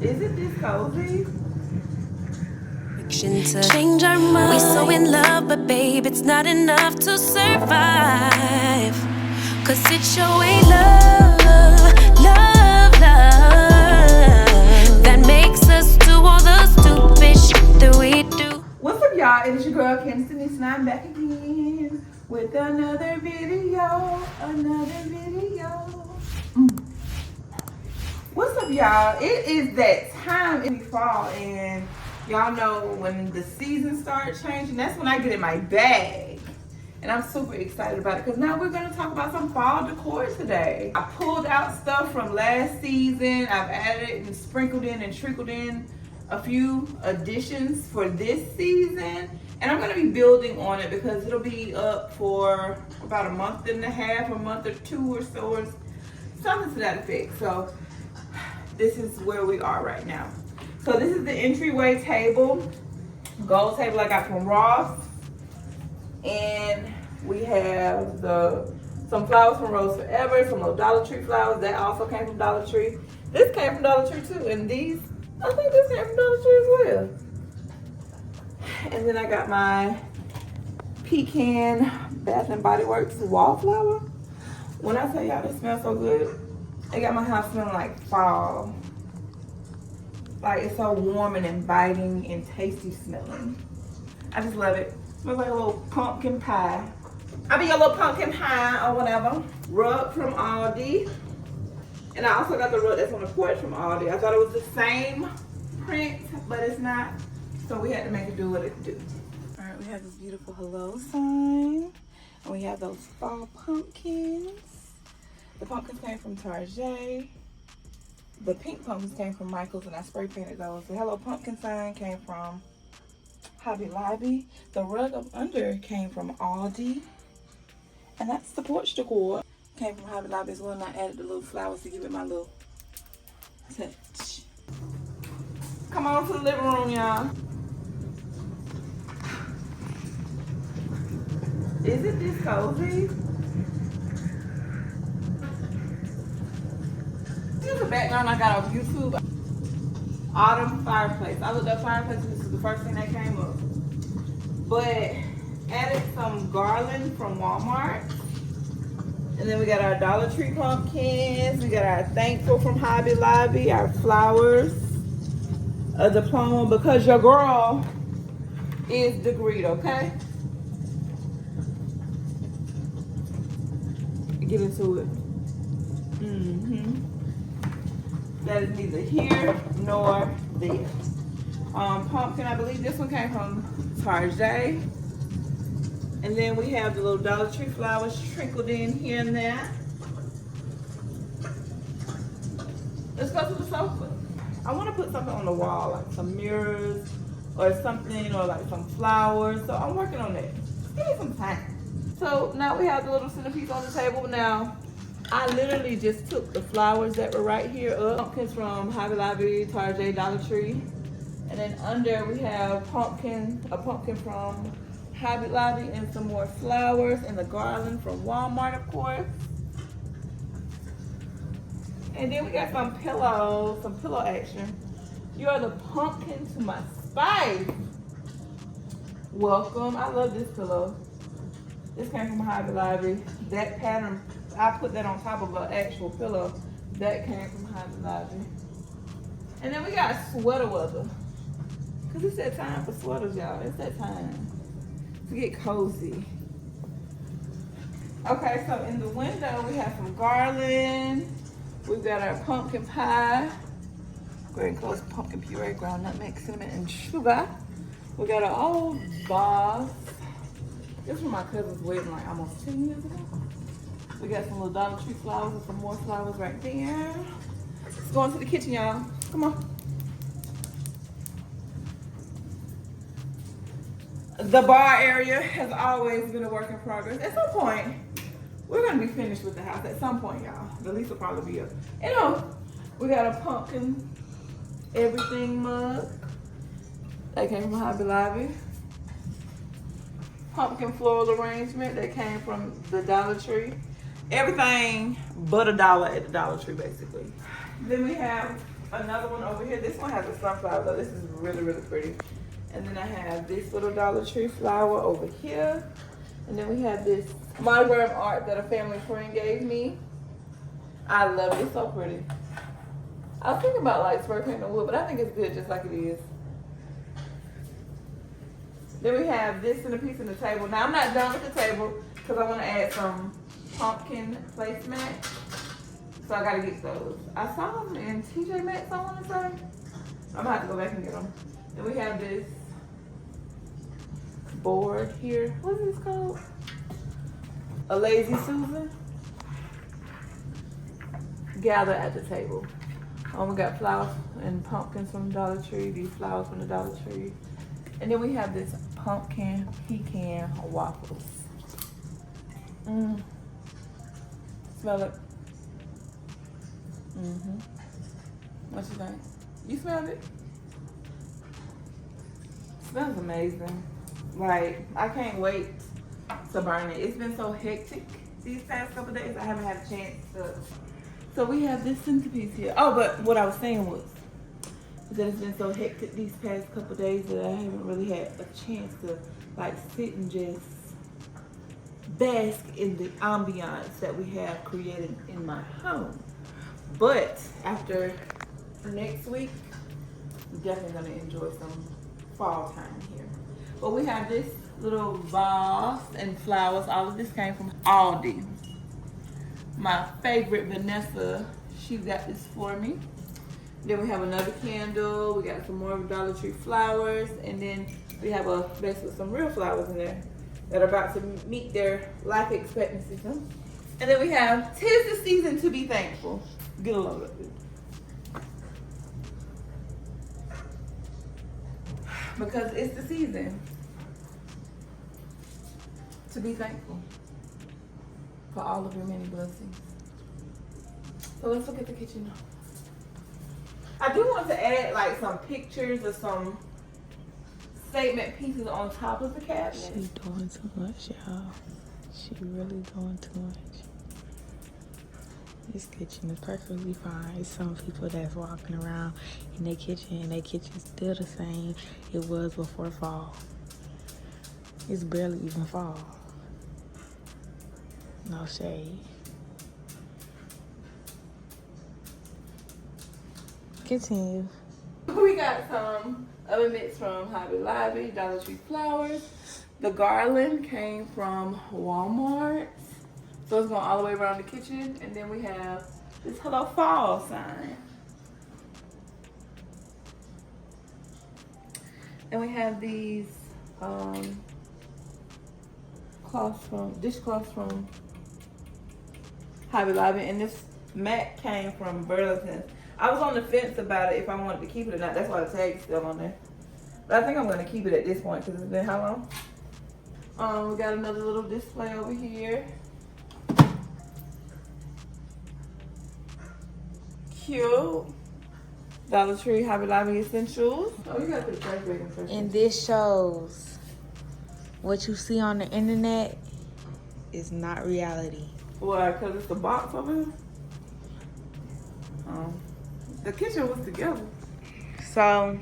Is it this cozy? To change our mind. We so in love, but babe, it's not enough to survive. Cause it sure ain't love, love, love that makes us do all the stupid shit that we do. What's up, y'all? It is your girl, Candace Denise, and I'm back again with another video. What's up, y'all? It is that time in the fall, and y'all know when the season starts changing, that's when I get in my bag. And I'm super excited about it because now we're going to talk about some fall decor today. I pulled out stuff from last season. I've added and sprinkled in and trickled in a few additions for this season. And I'm going to be building on it because it'll be up for about a month and a half, a month or two or so, or something to that effect. So this is where we are right now. So this is the entryway table, gold table I got from Ross. And we have some flowers from Rose Forever, some little Dollar Tree flowers. That also came from Dollar Tree. This came from Dollar Tree too. And these, I think this came from Dollar Tree as well. And then I got my Pecan Bath and Body Works wallflower. When I tell y'all this smells so good, it got my house smelling like fall. Like it's so warm and inviting and tasty smelling. I just love it. Smells like a little pumpkin pie. I mean a little pumpkin pie or whatever. Rug from Aldi. And I also got the rug that's on the porch from Aldi. I thought it was the same print, but it's not. So we had to make it do what it do. All right, we have this beautiful hello sign. And we have those fall pumpkins. The pumpkins came from Target. The pink pumpkins came from Michael's and I spray painted those. The hello pumpkin sign came from Hobby Lobby. The rug up under came from Aldi. And that's the porch decor. Came from Hobby Lobby as well, and I added the little flowers to give it my little touch. Come on to the living room, y'all. Is it this cozy? Here's the background I got on YouTube. Autumn fireplace. I looked up fireplace and this is the first thing that came up. But added some garland from Walmart. And then we got our Dollar Tree pumpkins. We got our Thankful from Hobby Lobby. Our flowers. A diploma because your girl is degreed, okay? Get into it. That is neither here nor there. Pumpkin, I believe this one came from Target. And then we have the little Dollar Tree flowers trickled in here and there. Let's go to the sofa. I want to put something on the wall, like some mirrors or something, or like some flowers. So I'm working on that. Give me some time. So now we have the little centerpiece on the table. Now, I literally just took the flowers that were right here up. Pumpkins from Hobby Lobby, Target, Dollar Tree. And then under we have a pumpkin from Hobby Lobby and some more flowers and the garland from Walmart, of course. And then we got some pillows, some pillow action. You are the pumpkin to my spice. Welcome. I love this pillow. This came from Hobby Lobby. That pattern, I put that on top of an actual pillow. That came from Hobby Lobby. And then we got sweater weather. Cause it's that time for sweaters, y'all. It's that time to get cozy. Okay, so in the window we have some garland. We've got our pumpkin pie. Go ahead and close pumpkin puree, ground nutmeg, cinnamon, and sugar. We got our old vase. This was my cousin's wedding like almost 10 years ago. We got some little Dollar Tree flowers and some more flowers right there. Let's go into the kitchen, y'all. Come on. The bar area has always been a work in progress. At some point, we're gonna be finished with the house. At some point, y'all. The lease will probably be up. You know, we got a pumpkin everything mug. That came from Hobby Lobby. Pumpkin floral arrangement that came from the Dollar Tree. Everything but $1 at the Dollar Tree, basically. Then we have another one over here. This one has a sunflower though. This is really, really pretty. And then I have this little Dollar Tree flower over here. And then we have this monogram art that a family friend gave me. I love it. It's so pretty. I was thinking about like spray painting the wood, but I think it's good just like it is. Then we have this centerpiece in the table. Now I'm not done with the table because I want to add some pumpkin placemat. So I gotta get those. I saw them in TJ Maxx, I want to say. I'm gonna have to go back and get them. Then we have this board here. What is this called? A Lazy Susan. Gather at the table. We got flowers and pumpkins from the Dollar Tree. These flowers from the Dollar Tree. And then we have this pumpkin pecan waffles. Smell it. What you think? You smelled it? Smells amazing. Like, I can't wait to burn it. It's been so hectic these past couple days. I haven't had a chance to. So we have this centerpiece here. Oh, but what I was saying was that it's been so hectic these past couple days that I haven't really had a chance to like sit and just bask in the ambiance that we have created in my home. But after next week, we're definitely gonna enjoy some fall time here. But we have this little vase and flowers. All of this came from Aldi. My favorite Vanessa, she got this for me. Then we have another candle. We got some more Dollar Tree flowers, and then we have a vase with some real flowers in there that are about to meet their life expectancy. And then we have 'Tis the Season to Be Thankful. Get a load of it. Because it's the season to be thankful for all of your many blessings. So let's look at the kitchen now. I do want to add like some pictures or some statement pieces on top of the cabinet. She's doing too much, y'all. She really doing too much. This kitchen is perfectly fine. Some people that's walking around in their kitchen and their kitchen's still the same it was before fall. It's barely even fall. No shade. Continue. We got some oven mitts from Hobby Lobby, Dollar Tree flowers. The garland came from Walmart. So it's going all the way around the kitchen. And then we have this Hello Fall sign. And we have these dishcloths from Hobby Lobby. And this mat came from Burlington. I was on the fence about it if I wanted to keep it or not. That's why the tag's still on there. But I think I'm going to keep it at this point because it's been how long? We got another little display over here. Cute. Dollar Tree, Hobby Lobby essentials. Oh, you got to put the trash bag in first. And this shows what you see on the internet is not reality. Why? Because it's the box over here? The kitchen was together. So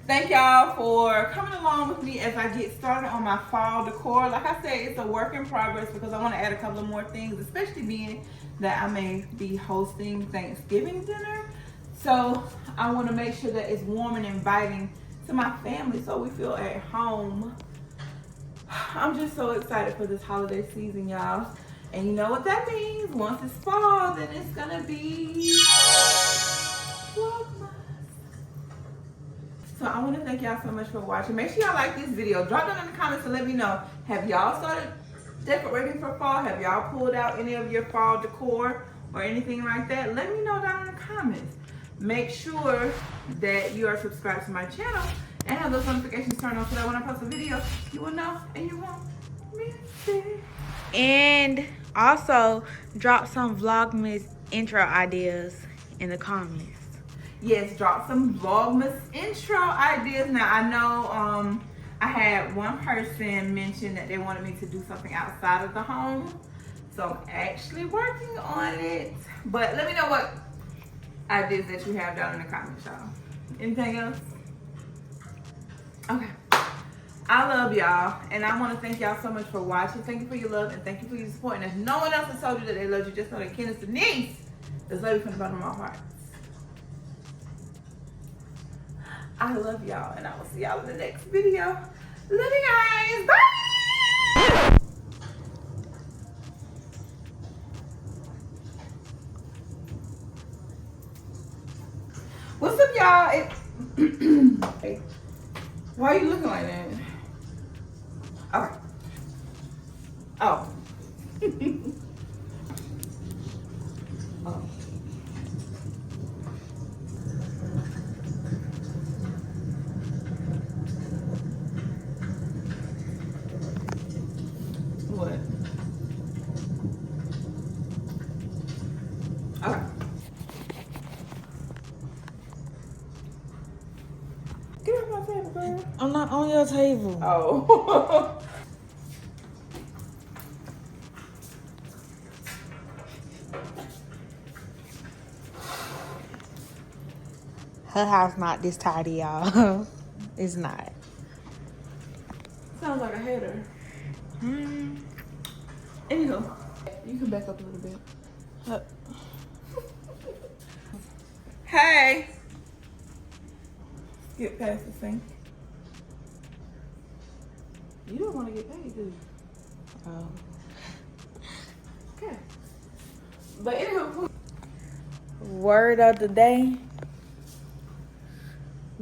thank y'all for coming along with me as I get started on my fall decor. Like I said, it's a work in progress because I want to add a couple of more things, especially being that I may be hosting Thanksgiving dinner. So I want to make sure that it's warm and inviting to my family so we feel at home. I'm just so excited for this holiday season, y'all. And you know what that means? Once it's fall, then it's gonna be Vlogmas. So I want to thank y'all so much for watching. Make sure y'all like this video. Drop down in the comments and let me know. Have y'all started decorating for fall? Have y'all pulled out any of your fall decor or anything like that? Let me know down in the comments. Make sure that you are subscribed to my channel and have those notifications turned on so that when I post a video, you will know and you won't miss it. And also drop some Vlogmas intro ideas in the comments. Yes, drop some Vlogmas intro ideas. Now I know I had one person mention that they wanted me to do something outside of the home. So I'm actually working on it. But let me know what ideas that you have down in the comments, y'all. Anything else? Okay. I love y'all, and I want to thank y'all so much for watching. Thank you for your love, and thank you for your support. And if no one else has told you that they love you, just know that Candace Denise is love you from the bottom of my heart. I love y'all, and I will see y'all in the next video. Love you guys. Bye! What's up, y'all? Hey, why are you looking like that? Okay. Oh. Oh. What? Okay. Get off my table, girl. I'm not on your table. Oh. Her house not this tidy, y'all. It's not. Sounds like a hater. Anywho, you can back up a little bit. Hey. Get past the sink. You don't want to get paid, do you? Oh. Okay. But anywho. Word of the day.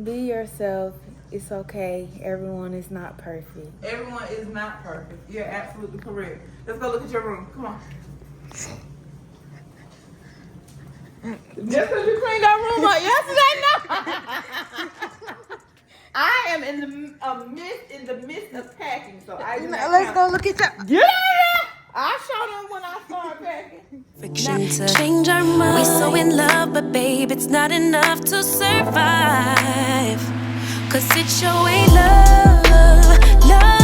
Be yourself. It's okay. Everyone is not perfect. Everyone is not perfect. You're absolutely correct. Let's go look at your room. Come on. Just because you cleaned our room up yesterday, no. I am in the midst of packing, so I do not Let's count. go look at your. Yeah. I showed them when I started packing. Friction to change our minds. We so in love, but babe, it's not enough to survive. 'Cause it's your way, love, love.